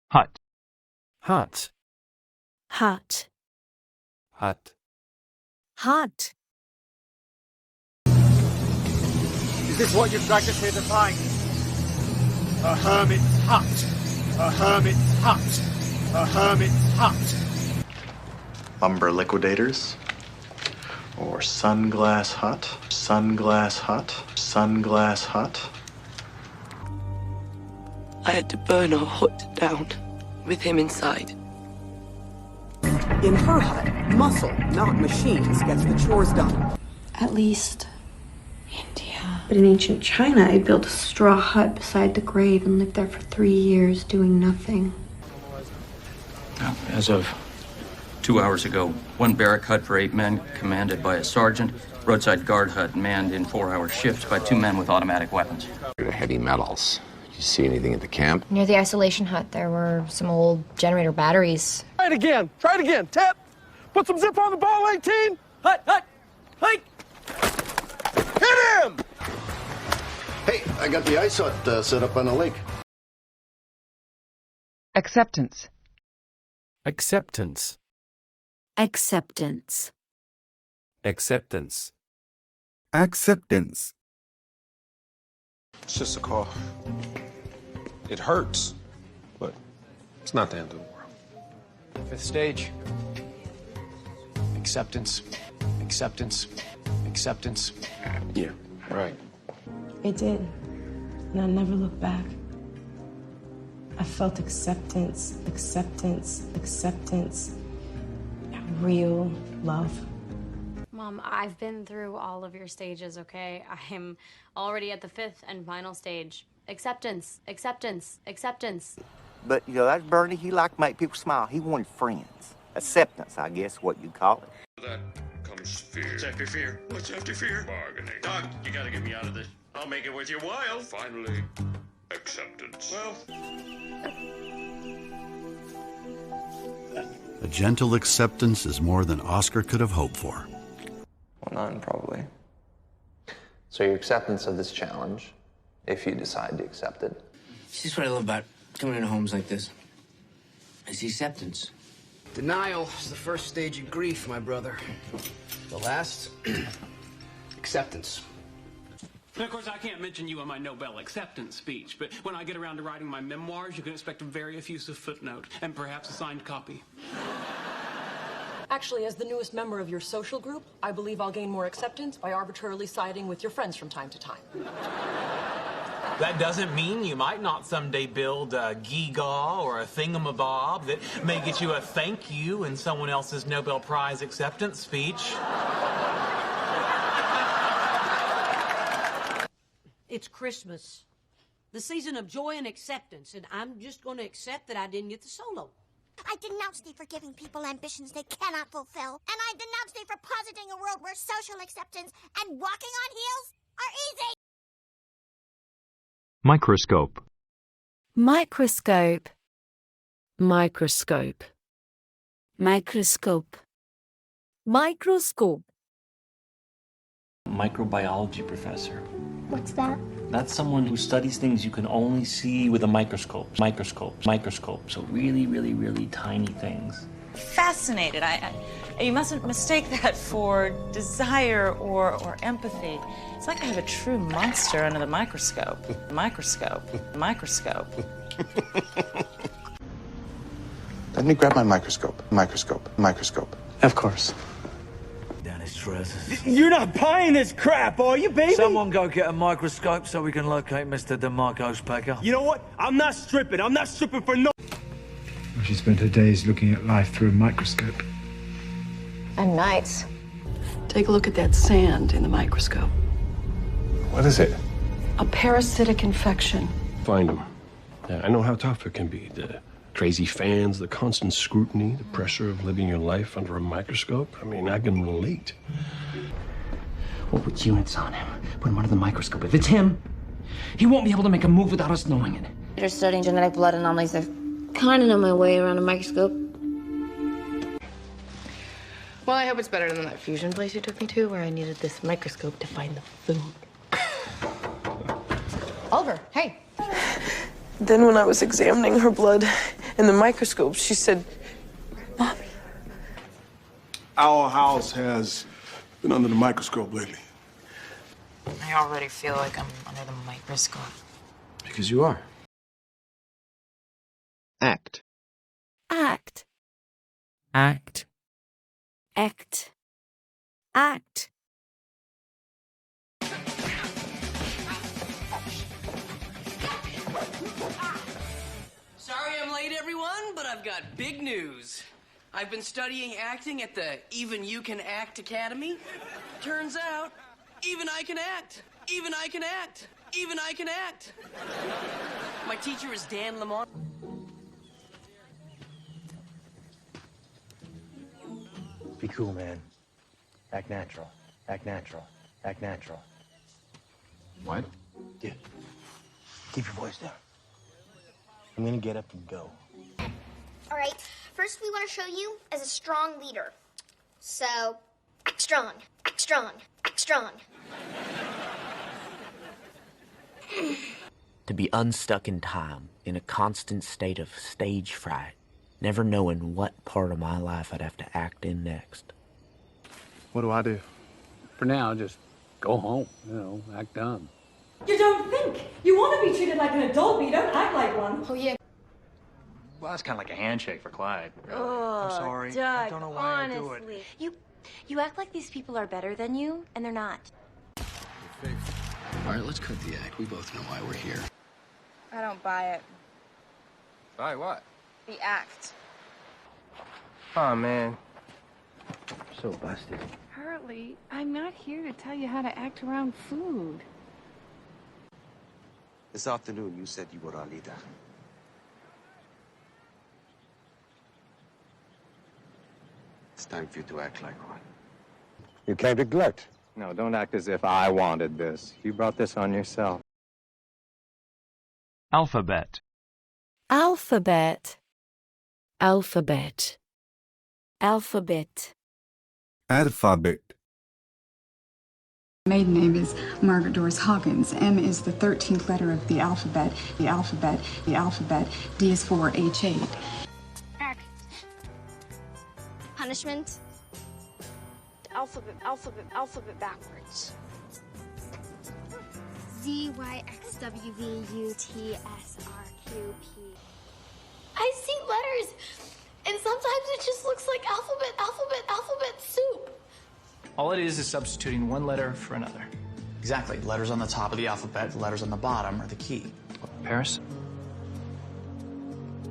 Hut. Hut. Hut. Hut. Hut. Is this what you practice here to find? A hermit's hut. A hermit's hut. A hermit's hut. Lumber liquidators, or sunglass hut, sunglass hut, sunglass hut. I had to burn our hut down with him inside. In her hut, muscle, not machines, gets the chores done. At least India. But in ancient China, I built a straw hut beside the grave and lived there for 3 years doing nothing. As of 2 hours ago, one barrack hut for 8 men, commanded by a sergeant. Roadside guard hut manned in 4-hour shifts by 2 men with automatic weapons. Heavy metals. Did you see anything at the camp? Near the isolation hut, there were some old generator batteries. Try it again. Try it again. Tap. Put some zip on the ball, 18. Hut. Hike. Hit him! Hey, I got the ice hut set up on the lake. Acceptance. Acceptance. Acceptance. Acceptance. Acceptance. It's just a cough. It hurts, but it's not the end of the world. 5th stage. Acceptance. Acceptance. Acceptance. Yeah, right. It did. And I never looked back. I felt acceptance, acceptance, acceptance. Real love. Mom, I've been through all of your stages, okay? I'm already at the 5th and final stage. Acceptance, acceptance, acceptance. But, you know, that's Bernie. He liked to make people smile. He wanted friends. Acceptance, I guess, what you call it. That comes fear. What's after fear? What's after fear? Bargaining. Doc, you gotta get me out of this. I'll make it worth your while. Finally, acceptance. Well... A gentle acceptance is more than Oscar could have hoped for. Well, none, probably. So your acceptance of this challenge, if you decide to accept it. This is what I love about coming into homes like this. It's the acceptance. Denial is the first stage of grief, my brother. The last, acceptance. And of course, I can't mention you in my Nobel acceptance speech, but when I get around to writing my memoirs, you can expect a very effusive footnote and perhaps a signed copy. Actually, as the newest member of your social group, I believe I'll gain more acceptance by arbitrarily siding with your friends from time to time. That doesn't mean you might not someday build a gewgaw or a thingamabob that may get you a thank you in someone else's Nobel Prize acceptance speech. It's Christmas, the season of joy and acceptance, and I'm just going to accept that I didn't get the solo. I denounce thee for giving people ambitions they cannot fulfill, and I denounce thee for positing a world where social acceptance and walking on heels are easy. Microscope. Microscope. Microscope. Microscope. Microscope. Microbiology professor. What's that? That's someone who studies things you can only see with a microscope. Microscope. So really, really, really tiny things. Fascinated. You mustn't mistake that for desire or empathy. It's like I have a true monster under the microscope. Microscope. Let me grab my microscope. Of course. Down his trousers. You're not buying this crap, are you, baby? Someone go get a microscope so we can locate Mr. DeMarco's pecker. You know what? I'm not stripping for no... She spent her days looking at life through a microscope. And nights. Take a look at that sand in the microscope. What is it? A parasitic infection. Find them. Yeah, I know how tough it can be. The crazy fans, the constant scrutiny, the pressure of living your life under a microscope. I mean, I can relate. We'll put units on him. Put him under the microscope. If it's him, he won't be able to make a move without us knowing it. After studying genetic blood anomalies, I've kind of know my way around a microscope. Well, I hope it's better than that fusion place you took me to, where I needed this microscope to find the food. Oliver, hey. Then when I was examining her blood in the microscope, she said, Mommy. Our house has been under the microscope lately. I already feel like I'm under the microscope. Because you are. Act. Act. Act. Act. Act. Sorry I'm late, everyone, but I've got big news. I've been studying acting at the Even You Can Act Academy. Turns out, even I can act. Even I can act. Even I can act. My teacher is Dan Lamont. Be cool, man. Act natural. Act natural. Act natural. What? Yeah. Keep your voice down. I'm gonna get up and go. All right, first we want to show you as a strong leader. So, act strong, act strong, act strong. To be unstuck in time, in a constant state of stage fright, never knowing what part of my life I'd have to act in next. What do I do? For now, just go home, act dumb. You don't think. You want to be treated like an adult, but you don't act like one. Oh, yeah. Well, that's kind of like a handshake for Clyde. Oh, I'm sorry. Doug, I don't know why honestly. I do it. You act like these people are better than you, and they're not. All right, let's cut the act. We both know why we're here. I don't buy it. Buy what? The act. Oh, man. So busted. Hurley, I'm not here to tell you how to act around food. This afternoon, you said you were our leader. It's time for you to act like one. You claim neglect. No, don't act as if I wanted this. You brought this on yourself. Alphabet. Alphabet. Alphabet. Alphabet. Alphabet. My maiden name is Margaret Doris Hawkins. M is the 13th letter of the alphabet. The alphabet. The alphabet. D is for H8. Act. Punishment. Alphabet backwards. Z, Y, X, W, V, U, T, S, R, Q, P. I see letters, and sometimes it just looks like alphabet soup. All it is substituting one letter for another. Exactly. Letters on the top of the alphabet, the letters on the bottom are the key. Paris?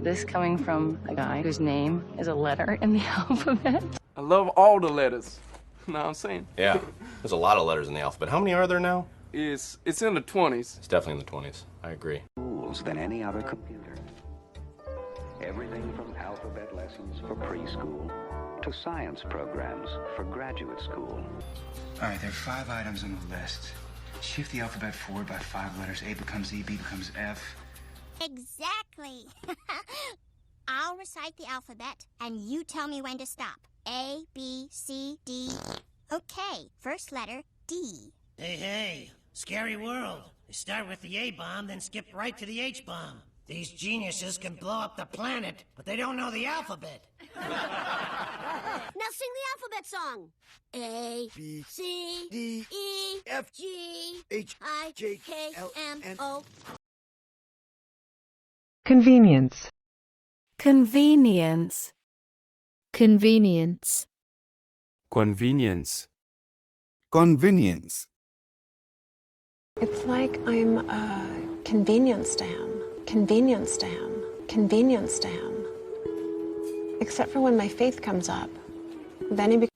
This coming from a guy whose name is a letter in the alphabet. I love all the letters. Know what I'm saying? Yeah, there's a lot of letters in the alphabet. How many are there now? It's in the 20s. It's definitely in the 20s. I agree. Tools than any other computer. Everything from alphabet lessons for preschool to science programs for graduate school. All right, there are 5 items on the list. Shift the alphabet forward by 5 letters. A becomes E, B becomes F. Exactly. I'll recite the alphabet, and you tell me when to stop. A, B, C, D. Okay, first letter, D. Hey, scary world. They start with the A-bomb, then skip right to the H-bomb. These geniuses can blow up the planet, but they don't know the alphabet. Now sing the alphabet song. A, B, C, D, E, F, G, H, I, J, K, L, M, N, O. Convenience. Convenience. Convenience. Convenience. Convenience. It's like I'm a convenience town. Convenience town. Convenience town. Except for when my faith comes up. Then he becomes...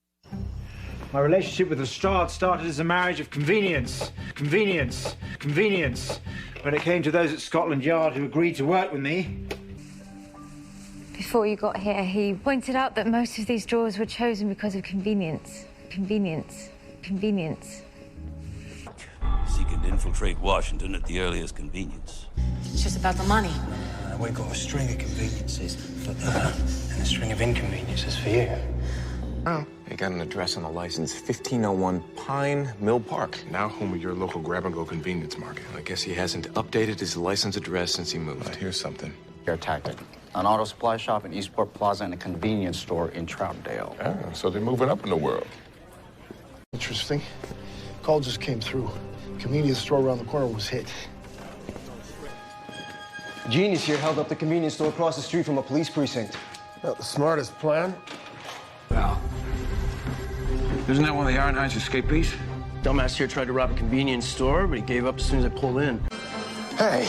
My relationship with Lestrade started as a marriage of convenience. Convenience. Convenience. When it came to those at Scotland Yard who agreed to work with me... Before you got here, he pointed out that most of these drawers were chosen because of convenience. Convenience. Convenience. Seeking to infiltrate Washington at the earliest convenience. It's just about the money. We got a string of conveniences for her and a string of inconveniences for you. Oh, they got an address on the license, 1501 Pine Mill Park, now home of your local grab-and-go convenience market. I guess he hasn't updated his license address since he moved. Here's something. Air tactic. An auto supply shop in Eastport Plaza and a convenience store in Troutdale. Ah, so they're moving up in the world. Interesting. Call just came through. Convenience store around the corner was hit. Genius here held up the convenience store across the street from a police precinct. Not the smartest plan. Well, isn't that one of the Ironhide's escapees? Dumbass here tried to rob a convenience store, but he gave up as soon as I pulled in. Hey.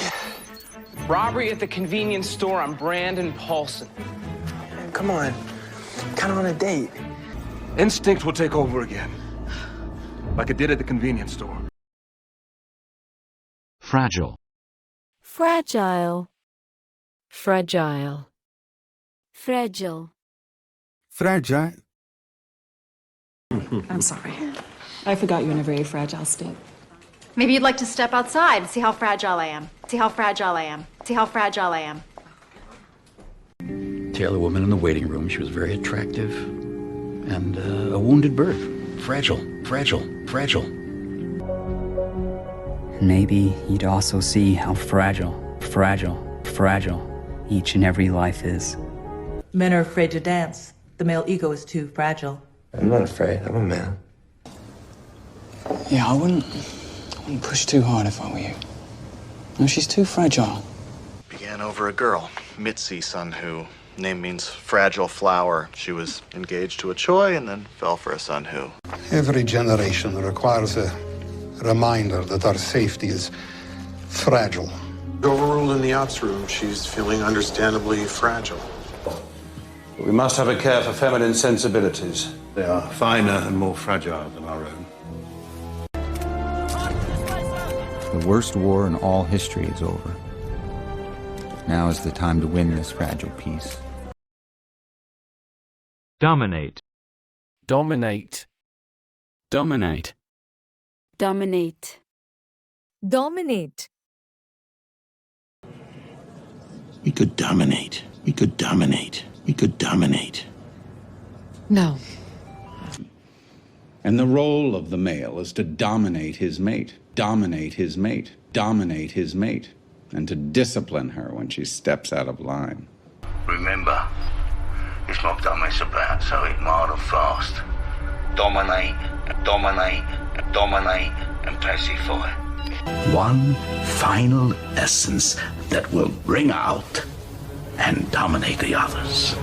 Robbery at the convenience store on Brandon Paulson. Come on. Kind of on a date. Instinct will take over again. Like it did at the convenience store. Fragile. Fragile. Fragile. Fragile. Fragile. I'm sorry. I forgot you're in a very fragile state. Maybe you'd like to step outside, see how fragile I am. See how fragile I am. See how fragile I am. Taylor woman in the waiting room. She was very attractive. And a wounded bird. Fragile, fragile, fragile. Maybe you'd also see how fragile, fragile, fragile each and every life is. Men are afraid to dance. The male ego is too fragile. I'm not afraid. I'm a man. Yeah, I wouldn't push too hard if I were you. No, she's too fragile. Began over a girl, Mitzi Sunhu. Name means fragile flower. She was engaged to a Choi and then fell for a Sunhu. Every generation requires a reminder that our safety is fragile. Overruled in the ops room. She's feeling understandably fragile. We must have a care for feminine sensibilities. They are finer and more fragile than our own. The worst war in all history is over. Now is the time to win this fragile peace. Dominate. Dominate. Dominate. Dominate. Dominate. We could dominate. We could dominate. We could dominate. No. And the role of the male is to dominate his mate, dominate his mate, dominate his mate, and to discipline her when she steps out of line. Remember, it's not that much about, so it mild and fast. Dominate, dominate, dominate, and pacify. One final essence that will bring out and dominate the others.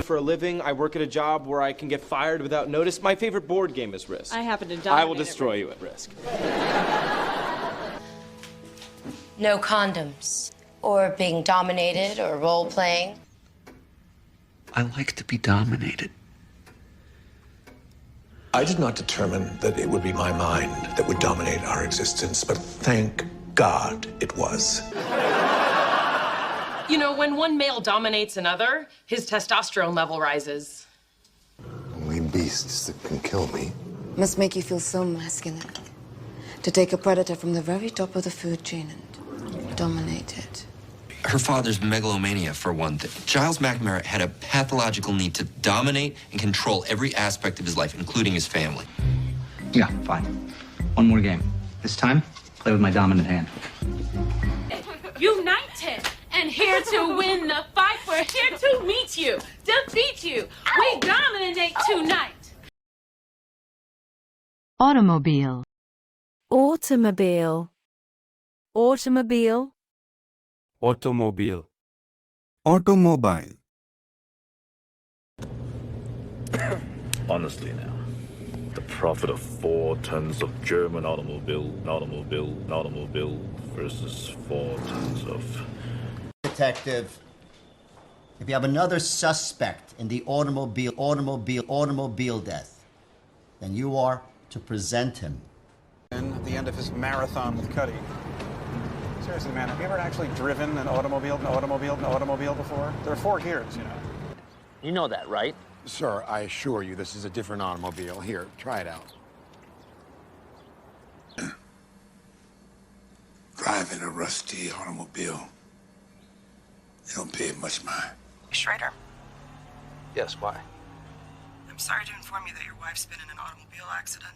For a living, I work at a job where I can get fired without notice. My favorite board game is Risk. I happen to dominate. I will destroy you at Risk. No condoms, or being dominated, or role-playing. I like to be dominated. I did not determine that it would be my mind that would dominate our existence, but thank God it was. You know, when one male dominates another, his testosterone level rises. Only beasts that can kill me. Must make you feel so masculine. To take a predator from the very top of the food chain and dominate it. Her father's megalomania, for one thing. Giles McNamara had a pathological need to dominate and control every aspect of his life, including his family. Yeah, fine. One more game. This time, play with my dominant hand. United and here to win the fight. We're here to meet you, defeat you. We dominate tonight. Automobile. Automobile. Automobile. Automobile. Automobile. Honestly now, the profit of 4 tons of German automobile versus 4 tons of... Detective, if you have another suspect in the automobile death, then you are to present him. And at the end of his marathon with Cuddy. Seriously, man, have you ever actually driven an automobile before? There are 4 gears, you know. You know that, right? Sir, I assure you this is a different automobile. Here, try it out. Driving a rusty automobile. They don't pay it much mind. Schrader. Yes, why? I'm sorry to inform you that your wife's been in an automobile accident.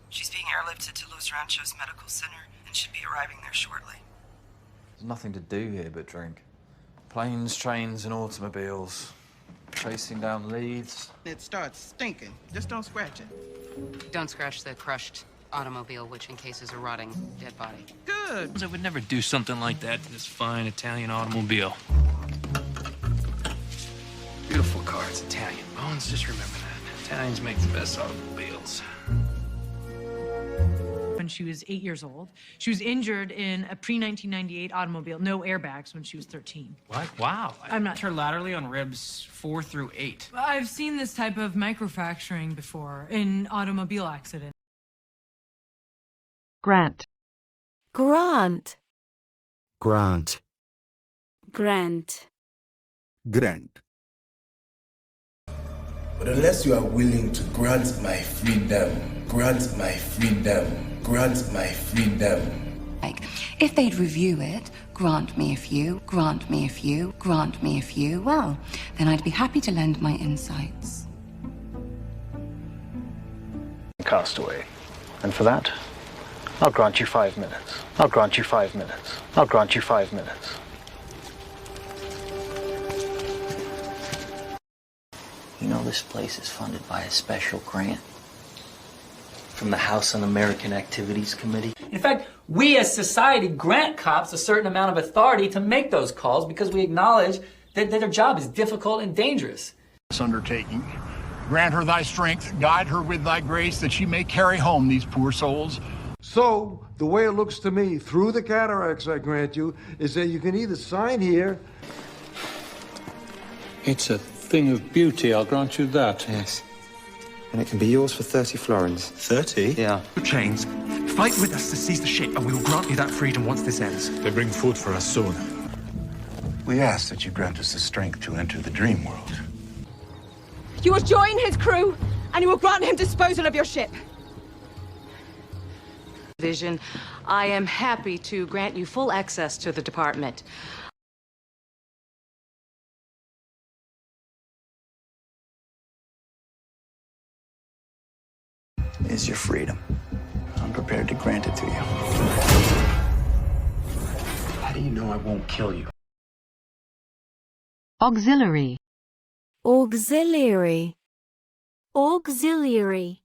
She's being airlifted to Los Ranchos Medical Center and should be arriving there shortly. There's nothing to do here but drink. Planes, trains, and automobiles. Chasing down leads. It starts stinking. Just don't scratch it. Don't scratch the crushed automobile, which encases a rotting dead body. Good. I would never do something like that to this fine Italian automobile. Beautiful car, it's Italian. Bones, just remember that. Italians make the best automobiles. When she was 8 years old, she was injured in a pre-1998 automobile, no airbags, when she was 13. What? Wow. I'm not sure. Laterally on ribs 4 through 8. I've seen this type of microfracturing before in automobile accidents. Grant. Grant. Grant. Grant. Grant. But unless you are willing to grant my freedom, grant my freedom, grant my freedom. Like, if they'd review it, grant me a few, grant me a few, grant me a few, well, then I'd be happy to lend my insights. Castaway. And for that, I'll grant you 5 minutes. I'll grant you 5 minutes. I'll grant you 5 minutes. You know, this place is funded by a special grant from the House Un-American Activities Committee. In fact, we as society grant cops a certain amount of authority to make those calls because we acknowledge that their job is difficult and dangerous. This undertaking, grant her thy strength, guide her with thy grace, that she may carry home these poor souls. So, the way it looks to me, through the cataracts I grant you, is that you can either sign here. It's a thing of beauty, I'll grant you that. Yes. And it can be yours for 30 florins. 30? Yeah. Chains, fight with us to seize the ship, and we will grant you that freedom once this ends. They bring food for us soon. We ask that you grant us the strength to enter the dream world. You will join his crew, and you will grant him disposal of your ship. Vision, I am happy to grant you full access to the department. Is your freedom. I'm prepared to grant it to you. How do you know I won't kill you? Auxiliary. Auxiliary. Auxiliary.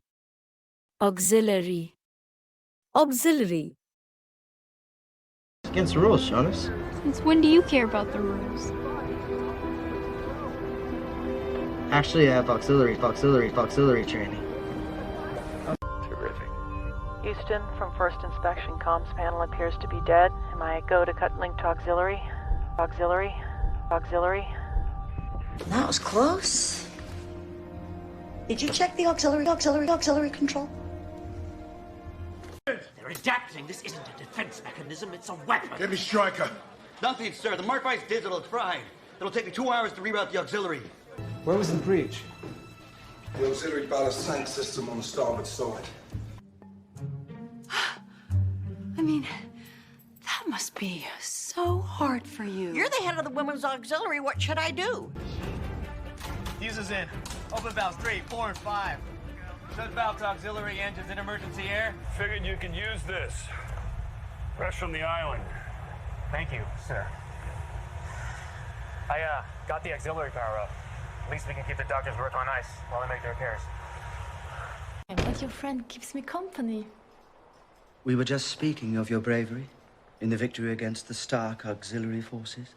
Auxiliary. Auxiliary. It's against the rules, Jonas. Since when do you care about the rules? Actually, I have auxiliary training. Terrific. Houston, from first inspection, comms panel appears to be dead. Am I go to cut link to auxiliary? Auxiliary? Auxiliary? That was close. Did you check the auxiliary control? They're adapting. This isn't a defense mechanism, it's a weapon. Give me striker. Nothing, sir. The Mark V's digital. It's fried. It'll take me 2 hours to reroute the auxiliary. Where was the breach? The auxiliary ballast tank system on the starboard side. I mean, that must be so hard for you. You're the head of the women's auxiliary. What should I do? Fuses in. Open valves 3, 4, and 5. Shut valve to auxiliary engines in emergency air. Figured you could use this. Fresh from the island. Thank you, sir. I got the auxiliary power up. At least we can keep the doctor's work on ice while they make the repairs. But your friend keeps me company. We were just speaking of your bravery in the victory against the Stark auxiliary forces.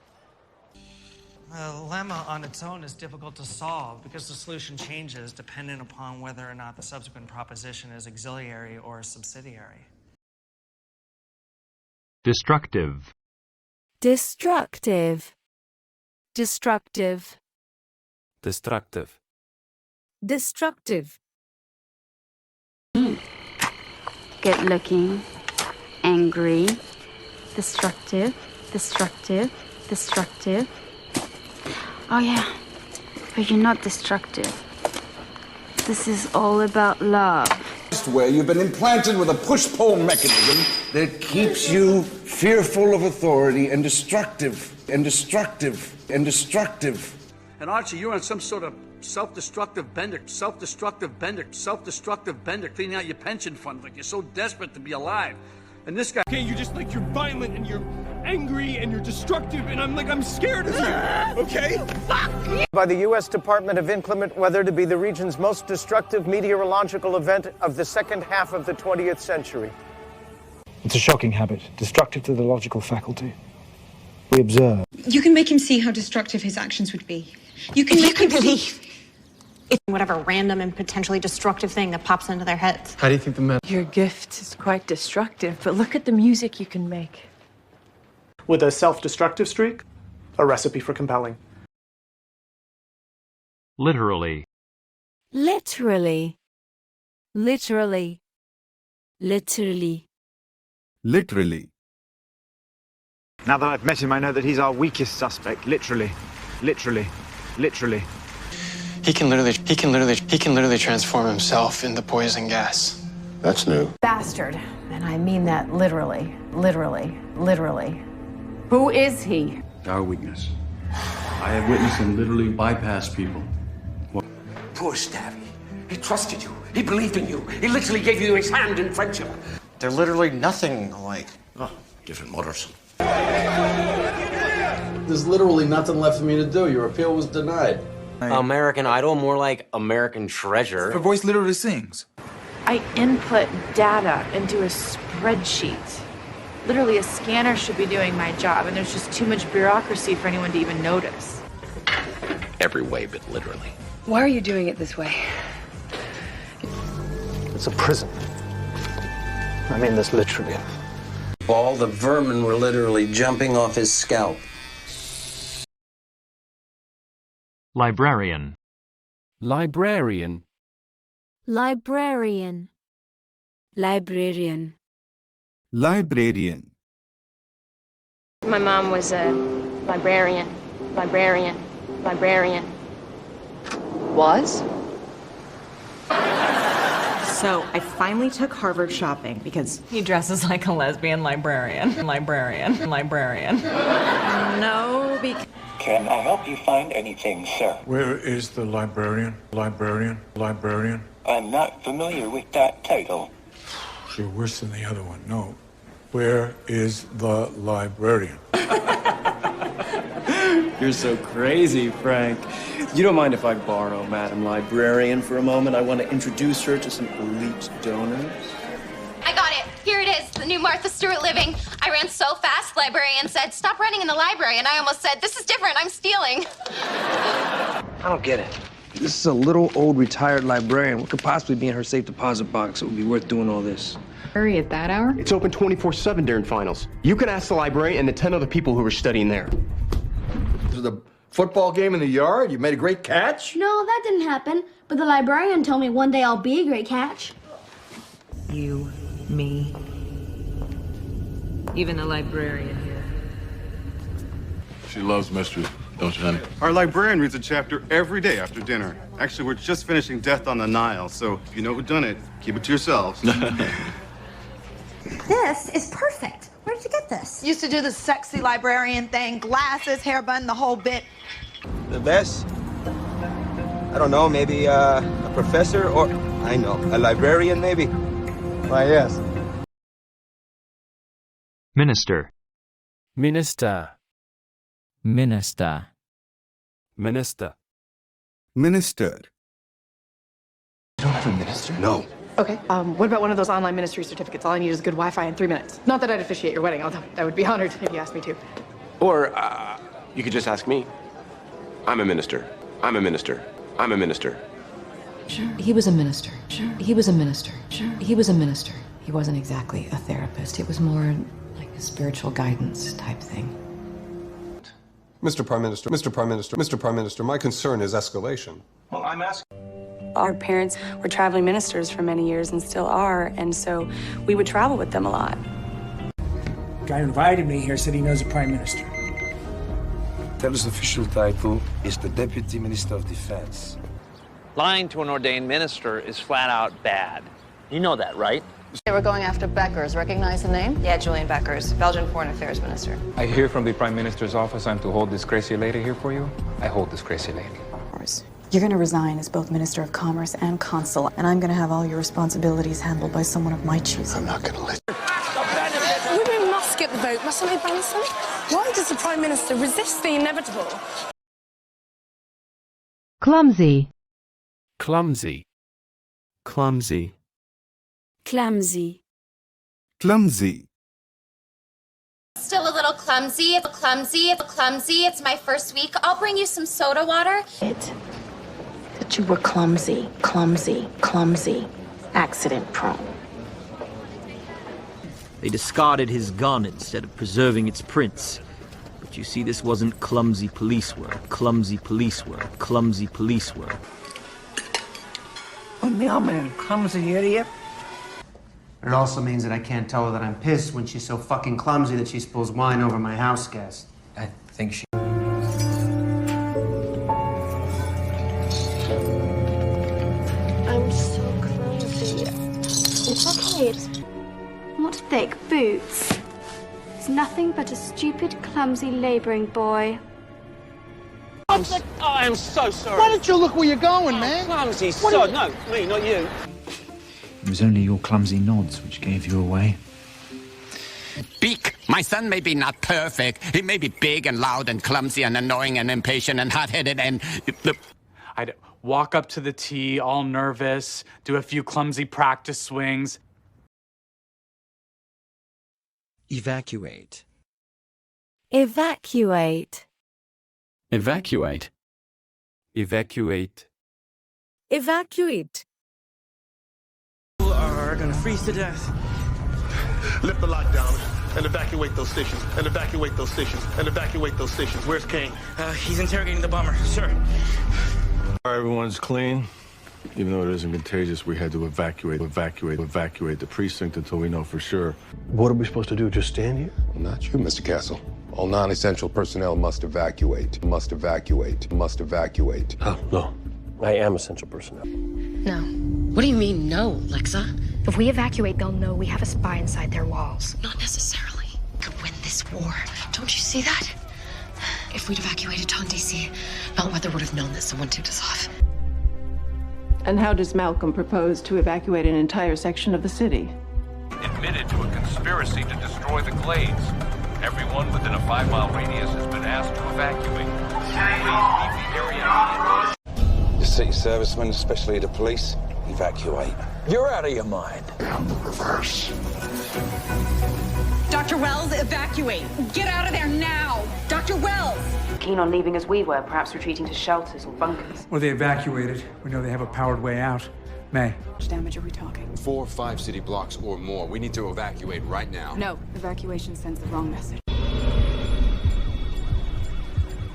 A lemma on its own is difficult to solve because the solution changes depending upon whether or not the subsequent proposition is auxiliary or subsidiary. Destructive. Destructive. Destructive. Destructive. Destructive. Good looking, angry, destructive, destructive, destructive. Oh yeah, but you're not destructive. This is all about love. Where you've been implanted with a push-pull mechanism that keeps you fearful of authority and destructive, and destructive, and destructive. And Archie, you're on some sort of self-destructive bender, cleaning out your pension fund like you're so desperate to be alive. And this guy... Okay, you're just like, you're violent and you're angry and you're destructive and I'm scared of you, okay? Fuck! By the U.S. Department of Inclement Weather to be the region's most destructive meteorological event of the second half of the 20th century. It's a shocking habit, destructive to the logical faculty. We observe. You can make him see how destructive his actions would be. You can make him believe it's whatever random and potentially destructive thing that pops into their heads. How do you think the man... Your gift is quite destructive, but look at the music you can make. With a self-destructive streak, a recipe for compelling. Literally. Literally. Literally. Literally. Literally. Now that I've met him, I know that he's our weakest suspect. Literally. Literally. Literally. He can literally transform himself into poison gas. That's new. Bastard. And I mean that literally. Literally. Literally. Who is he? Our weakness. I have witnessed him literally bypass people. Poor Stabby. He trusted you. He believed in you. He literally gave you his hand in friendship. They're literally nothing alike. Oh, different motors. There's literally nothing left for me to do. Your appeal was denied. American Idol, more like American Treasure. Her voice literally sings. I input data into a spreadsheet. Literally, a scanner should be doing my job, and there's just too much bureaucracy for anyone to even notice. Every way, but literally. Why are you doing it this way? It's a prison. I mean this literally. All the vermin were literally jumping off his scalp. Librarian. Librarian. Librarian. Librarian. Librarian. My mom was a librarian. Librarian. Librarian. Was? So I finally took Harvard shopping because he dresses like a lesbian librarian. Librarian. Librarian. No, because... Can I help you find anything, sir? Where is the librarian? Librarian? Librarian? I'm not familiar with that title. You're worse than the other one. No. Where is the librarian? You're so crazy, Frank. You don't mind if I borrow Madam Librarian for a moment? I want to introduce her to some elite donors. I got it. Here it is, the new Martha Stewart living. I ran so fast, librarian said, stop running in the library. And I almost said, this is different, I'm stealing. I don't get it. This is a little old retired librarian. What could possibly be in her safe deposit box that would be worth doing all this? Hurry at that hour? It's open 24/7 during finals. You can ask the librarian and the 10 other people who are studying there. This is the football game in the yard? You made a great catch? No, that didn't happen. But the librarian told me one day I'll be a great catch. You, me, even a librarian here. She loves mysteries, don't you, honey? Our librarian reads a chapter every day after dinner. Actually, we're just finishing Death on the Nile, so if you know who done it, keep it to yourselves. This is perfect. Where did you get this? Used to do the sexy librarian thing, glasses, hair bun, the whole bit. The best? I don't know, maybe a professor or, I know, a librarian maybe? Why, yes. Minister. Minister. Minister. Minister. Minister. You don't have a minister? No. Okay, what about one of those online ministry certificates? All I need is good Wi-Fi in 3 minutes. Not that I'd officiate your wedding, although I would be honored if you asked me to. Or, you could just ask me. I'm a minister. I'm a minister. I'm a minister. Sure. He was a minister. Sure. He was a minister. Sure. He was a minister. He wasn't exactly a therapist. It was more like a spiritual guidance type thing. Mr. Prime Minister, Mr. Prime Minister, Mr. Prime Minister, my concern is escalation. Well, I'm asking. Our parents were traveling ministers for many years and still are, and so we would travel with them a lot. The guy who invited me here said he knows the Prime Minister. TOEFL's official title is the Deputy Minister of Defense. Lying to an ordained minister is flat out bad. You know that, right? They were going after Beckers. Recognize the name? Yeah, Julian Beckers, Belgian Foreign Affairs Minister. I hear from the Prime Minister's office I'm to hold this crazy lady here for you. I hold this crazy lady. You're going to resign as both Minister of Commerce and Consul, and I'm going to have all your responsibilities handled by someone of my choosing. I'm not going to let Women must get the vote, mustn't they, Branson? Why does the Prime Minister resist the inevitable? Clumsy. Clumsy. Clumsy. Clumsy. Clumsy. Still a little clumsy. It's clumsy. It's clumsy. It's my first week. I'll bring you some soda water. That you were clumsy, clumsy, clumsy, accident prone. They discarded his gun instead of preserving its prints. But you see, this wasn't clumsy police work, clumsy police work, clumsy police work. Oh, mailman, clumsy idiot. It also means that I can't tell her that I'm pissed when she's so fucking clumsy that she spills wine over my house guest. I think she... I'm so clumsy. It's okay. What thick boots? It's nothing but a stupid, clumsy labouring boy. I'm so sorry. Why don't you look where you're going, man? Clumsy sod. No, me, not you. It was only your clumsy nods which gave you away. Beak. My son may be not perfect. He may be big and loud and clumsy and annoying and impatient and hot-headed and... I'd walk up to the tee all nervous, do a few clumsy practice swings. Evacuate. Evacuate. Evacuate. Evacuate. Evacuate. People are gonna freeze to death. Lift the lockdown and evacuate those stations. And evacuate those stations. And evacuate those stations. Where's Kane? He's interrogating the bomber, sir. Everyone's clean. Even though it isn't contagious, we had to evacuate the precinct until we know for sure. What are we supposed to do? Just stand here? Not you, Mr. Castle. All non-essential personnel must evacuate. Must evacuate. Must evacuate. Oh, no. I am essential personnel. No. What do you mean, no, Lexa? If we evacuate, they'll know we have a spy inside their walls. Not necessarily. We could win this war. Don't you see that? If we'd evacuated John D.C., Meltweather would have known that someone tipped us off. And how does Malcolm propose to evacuate an entire section of the city? Admitted to a conspiracy to destroy the Glades. Everyone within a 5-mile radius has been asked to evacuate. Please leave the area. The city servicemen, especially the police, evacuate. You're out of your mind. Down the reverse. Dr. Wells, evacuate. Get out of there now. Dr. Wells! Keen on leaving as we were, perhaps retreating to shelters or bunkers. Well, they evacuated. We know they have a powered way out. May. How much damage are we talking? 4 or 5 city blocks or more. We need to evacuate right now. No, evacuation sends the wrong message.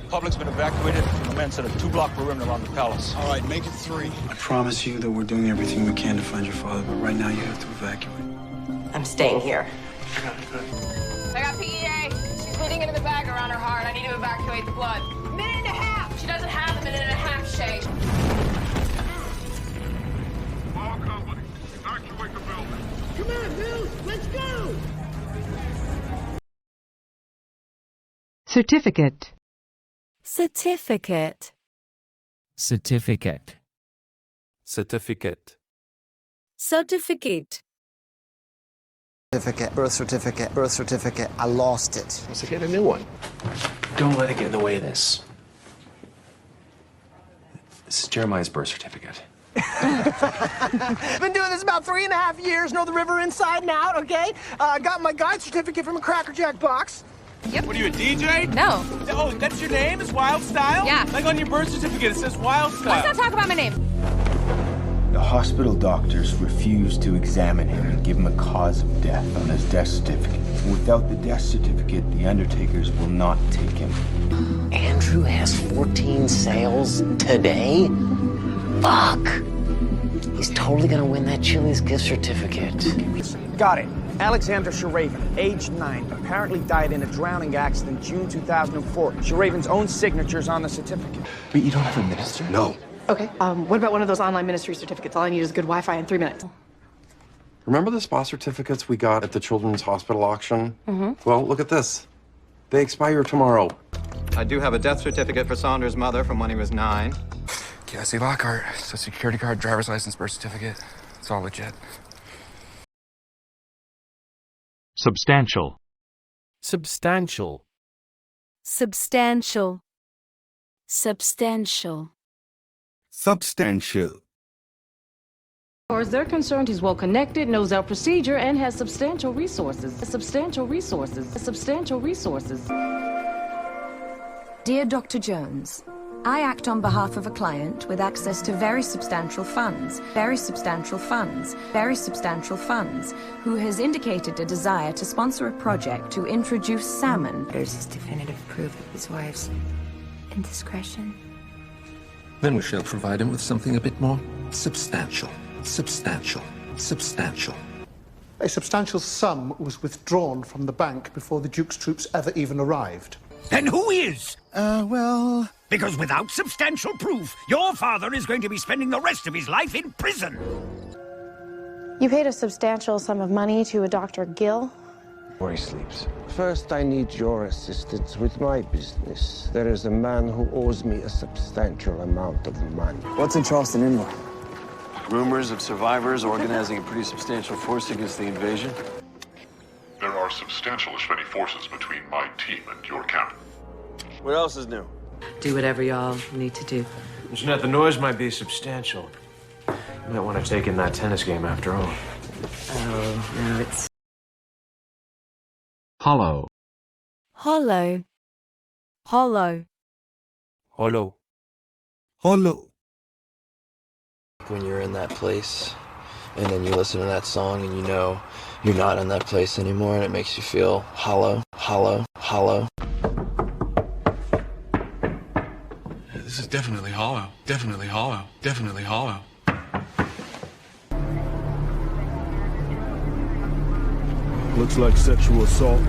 Public's been evacuated. Men set a 2-block perimeter around the palace. All right, make it 3. I promise you that we're doing everything we can to find your father, but right now you have to evacuate. I'm staying here. I got PEA. She's bleeding into the bag around her heart. I need to evacuate the blood. Minute and a half. She doesn't have a minute and a half, Shay. All company, evacuate the building. Come on, Bill. Let's go. Certificate. Certificate. Certificate. Certificate. Certificate. Certificate, birth certificate, birth certificate. I lost it. Let's get a new one. Don't let it get in the way of this. This is Jeremiah's birth certificate. Been doing this about 3.5 years. Know the river inside and out, okay? Got my guide certificate from a Cracker Jack box. Yep. What are you, a DJ? No. Oh, that's your name? Is Wild Style? Yeah. Like on your birth certificate, it says Wild Style. Let's not talk about my name. The hospital doctors refused to examine him and give him a cause of death on his death certificate. Without the death certificate, the undertakers will not take him. Andrew has 14 sales today? Fuck. He's totally gonna win that Chili's gift certificate. Got it. Alexander Sharaven, age 9, apparently died in a drowning accident June 2004. Sharaven's own signature's on the certificate. But you don't have a minister? No. Okay, what about one of those online ministry certificates? All I need is good Wi-Fi in 3 minutes. Remember the spa certificates we got at the Children's Hospital auction? Mm-hmm. Well, look at this. They expire tomorrow. I do have a death certificate for Saunders' mother from when he was 9. Cassie Lockhart, Social Security card, driver's license, birth certificate. It's all legit. Substantial. Substantial. Substantial. Substantial. Substantial. As far as they're concerned, he's well connected, knows our procedure, and has substantial resources. Substantial resources. Substantial resources. Dear Dr. Jones, I act on behalf of a client with access to very substantial funds, who has indicated a desire to sponsor a project to introduce salmon. There's definitive proof of his wife's indiscretion. Then we shall provide him with something a bit more substantial. Substantial. A substantial sum was withdrawn from the bank before the Duke's troops ever even arrived. Then who is? Well... Because without substantial proof, your father is going to be spending the rest of his life in prison. You paid a substantial sum of money to a Dr. Gill? Where he sleeps. First, I need your assistance with my business. There is a man who owes me a substantial amount of money. What's in Charleston, England? Rumors of survivors organizing a pretty substantial force against the invasion. There are substantially many forces between my team and your camp. What else is new? Do whatever y'all need to do. Jeanette, the noise might be substantial. You might want to take in that tennis game after all. Oh, no, it's... Hollow. Hollow. Hollow. Hollow. Hollow. When you're in that place, and then you listen to that song and you know you're not in that place anymore, and it makes you feel hollow, hollow, hollow. This is definitely hollow. Definitely hollow. Definitely hollow. Looks like sexual assault.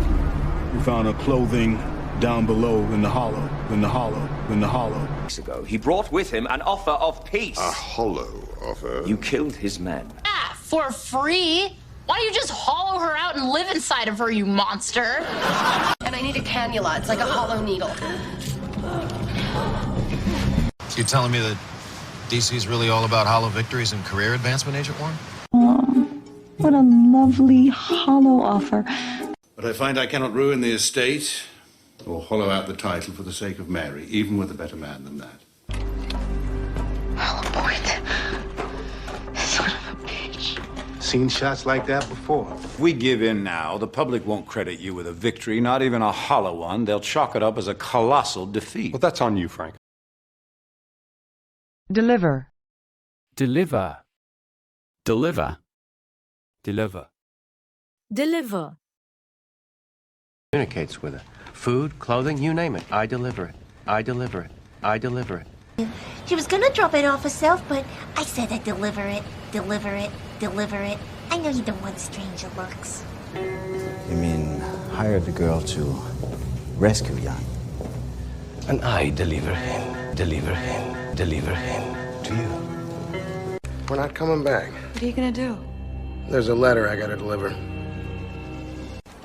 We found her clothing down below in the hollow. Weeks ago, he brought with him an offer of peace. A hollow offer? You killed his men. Ah, for free? Why don't you just hollow her out and live inside of her, you monster? And I need a cannula. It's like a hollow needle. So you're telling me that DC is really all about hollow victories and career advancement, Agent Warren? What a lovely hollow offer. But I find I cannot ruin the estate or hollow out the title for the sake of Mary, even with a better man than that. Hollow point. Son of a bitch. Seen shots like that before. If we give in now, the public won't credit you with a victory, not even a hollow one. They'll chalk it up as a colossal defeat. Well, that's on you, Frank. Deliver. Deliver. Deliver. Deliver. Deliver. Communicates with her. Food, clothing, you name it. I deliver it. I deliver it. I deliver it. She was gonna drop it off herself, but I said I'd deliver it. I know you don't want stranger looks. You mean hire the girl to rescue Jan? And I deliver him to you. We're not coming back. What are you gonna do? There's a letter I gotta deliver.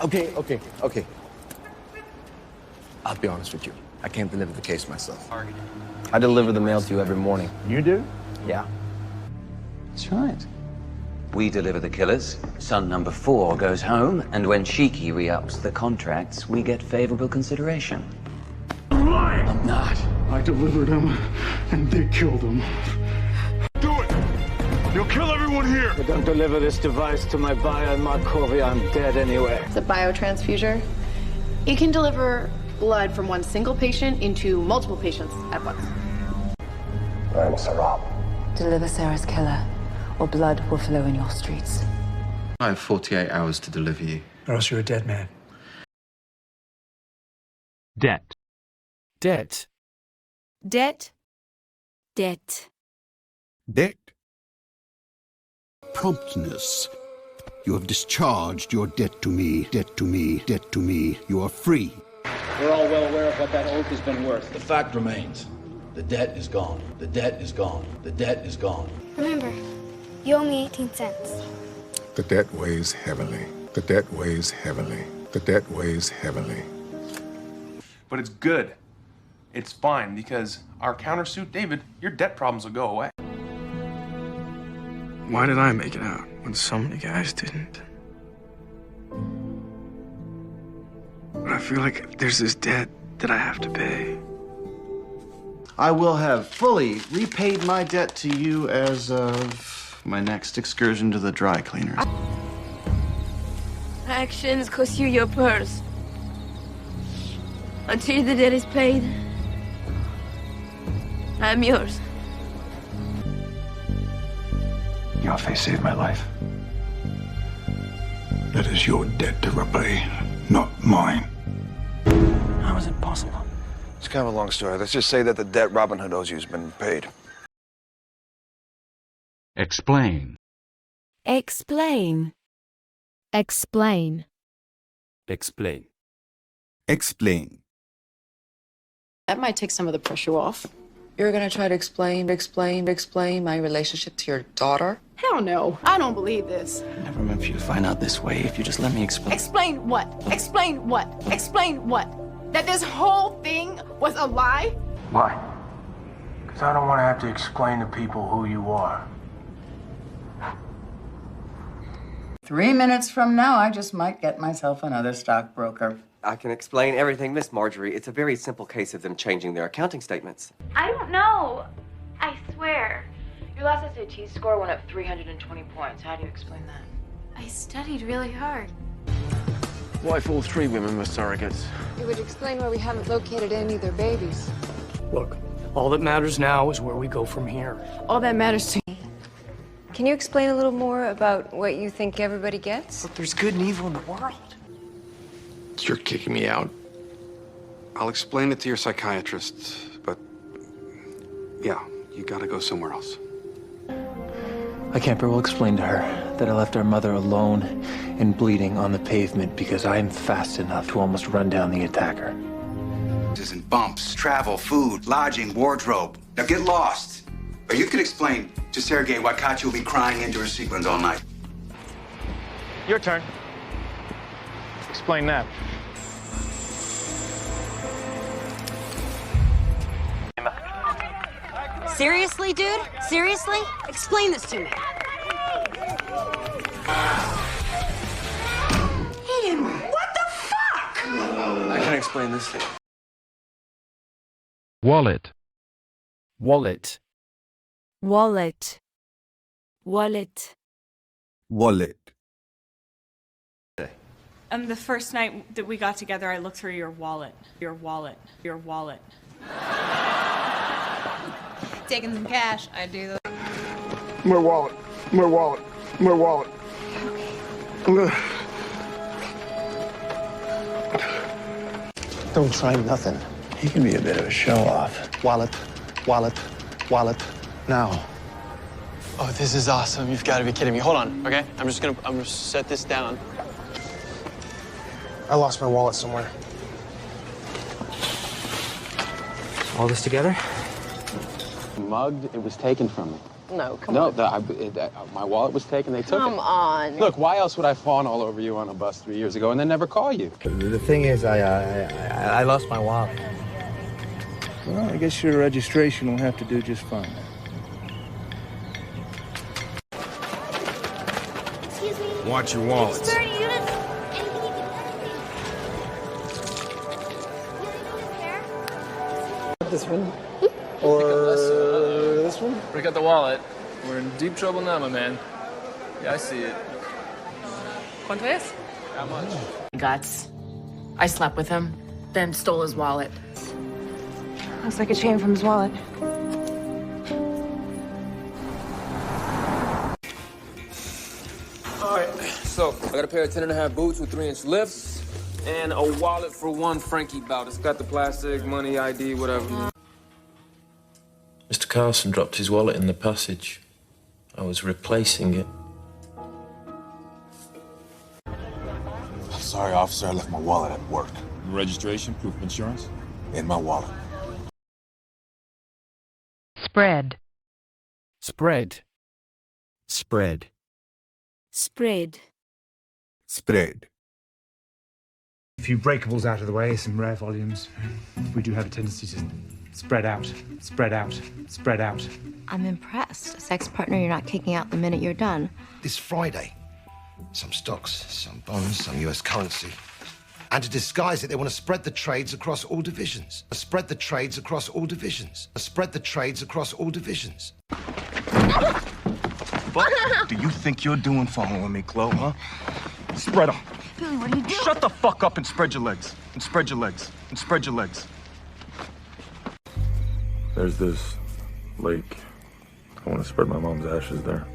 Okay. I'll be honest with you. I can't deliver the case myself. I deliver the mail to you every morning. You do? Yeah. That's right. We deliver the killers. Son number 4 goes home, and when Shiki re-ups the contracts, we get favorable consideration. I'm not. I delivered him, and they killed him. Do it! You'll kill everyone here! If I don't deliver this device to my buyer in Markovia, I'm dead anyway. It's a biotransfuser. It can deliver blood from one single patient into multiple patients at once. I'm Sarab. Deliver Sarah's killer, or blood will flow in your streets. I have 48 hours to deliver you. Or else you're a dead man. Debt. Debt. Debt. Debt. Debt. Promptness. You have discharged your debt to me, debt to me, debt to me. You are free. We're all well aware of what that oath has been worth. The fact remains. The debt is gone. The debt is gone. The debt is gone. Remember, you owe me 18 cents. The debt weighs heavily. The debt weighs heavily. The debt weighs heavily. But it's good. It's fine, because our countersuit, David, your debt problems will go away. Why did I make it out when so many guys didn't? I feel like there's this debt that I have to pay. I will have fully repaid my debt to you as of my next excursion to the dry cleaners. Actions cost you your purse. Until the debt is paid, I'm yours. Your face saved my life. That is your debt to repay, not mine. How is it possible? It's kind of a long story. Let's just say that the debt Robin Hood owes you has been paid. Explain. Explain. Explain. Explain. Explain. That might take some of the pressure off. You're gonna try to explain my relationship to your daughter? Hell no. I don't believe this. I never meant for you to find out this way. If you just let me explain. Explain what? Explain what? Explain what? That this whole thing was a lie? Why? Because I don't want to have to explain to people who you are. 3 minutes from now, I just might get myself another stockbroker. I can explain everything, Miss Marjorie. It's a very simple case of them changing their accounting statements. I don't know. I swear. Your last SAT score went up 320 points. How do you explain that? I studied really hard. Why if all 3 women were surrogates? It would explain why we haven't located any of their babies. Look, all that matters now is where we go from here. All that matters to me. Can you explain a little more about what you think everybody gets? Look, there's good and evil in the world. You're kicking me out. I'll explain it to your psychiatrist, but yeah, you gotta go somewhere else. I can't very well explain to her that I left our mother alone and bleeding on the pavement because I'm fast enough to almost run down the attacker. And bumps, travel, food, lodging, wardrobe. Now get lost. Or you could explain to Sergei why Katya will be crying into her sequins all night. Your turn. Explain that. Seriously, dude? Seriously? Explain this to me. What the fuck? I can explain this. Wallet. Wallet. Wallet. Wallet. Wallet. The first night that we got together, I looked through your wallet. Your wallet. Your wallet. Taking some cash, I do that. My wallet. My wallet. My wallet. Don't try nothing. He can be a bit of a show-off. Wallet, wallet, wallet, now. Oh, this is awesome. You've got to be kidding me. Hold on, okay? I'm gonna set this down. I lost my wallet somewhere. All this together? Mugged, it was taken from me. No, come on. My wallet was taken, they took it. Come on. Look, why else would I fawn all over you on a bus 3 years ago and then never call you? The thing is, I lost my wallet. Well, I guess your registration will have to do just fine. Excuse me. Watch your wallets. It's 30 units. This one? Or this one? We got the wallet. We're in deep trouble now, my man. Yeah, I see it. ¿Cuánto es? How much? Guts. I slept with him, then stole his wallet. Looks like a chain from his wallet. All right, so I got a pair of 10.5 boots with 3-inch lifts and a wallet for one Frankie bout. It's got the plastic, money, ID, whatever. Mr. Carson dropped his wallet in the passage. I was replacing it. Sorry, officer, I left my wallet at work. Registration, proof of insurance? In my wallet. Spread. Spread. Spread. Spread. Spread. A few breakables out of the way, some rare volumes. We do have a tendency to spread out, spread out, spread out. I'm impressed. A sex partner you're not kicking out the minute you're done. This Friday, some stocks, some bonds, some US currency. And to disguise it, they want to spread the trades across all divisions. Spread the trades across all divisions. Spread the trades across all divisions. What do you think you're doing following me, Chloe, huh? Spread them. Billy, what are you doing? Shut the fuck up and spread your legs. And spread your legs. And spread your legs. There's this lake. I want to spread my mom's ashes there.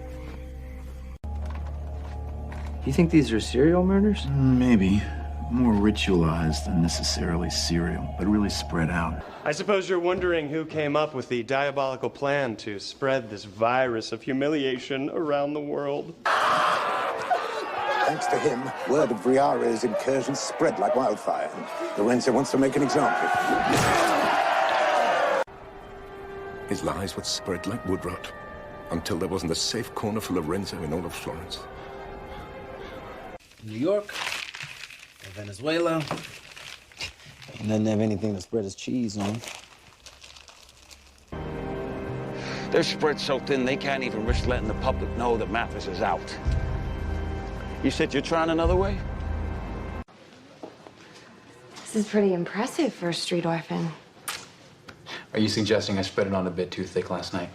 You think these are serial murders? Maybe. More ritualized than necessarily serial, but really spread out. I suppose you're wondering who came up with the diabolical plan to spread this virus of humiliation around the world. Thanks to him, word of Briare's incursion spread like wildfire. Lorenzo wants to make an example. His lies would spread like wood rot until there wasn't a safe corner for Lorenzo in all of Florence. New York, or Venezuela, and doesn't have anything to spread his cheese on. They're spread so thin they can't even risk letting the public know that Mathis is out. You said you're trying another way? This is pretty impressive for a street orphan. Are you suggesting I spread it on a bit too thick last night?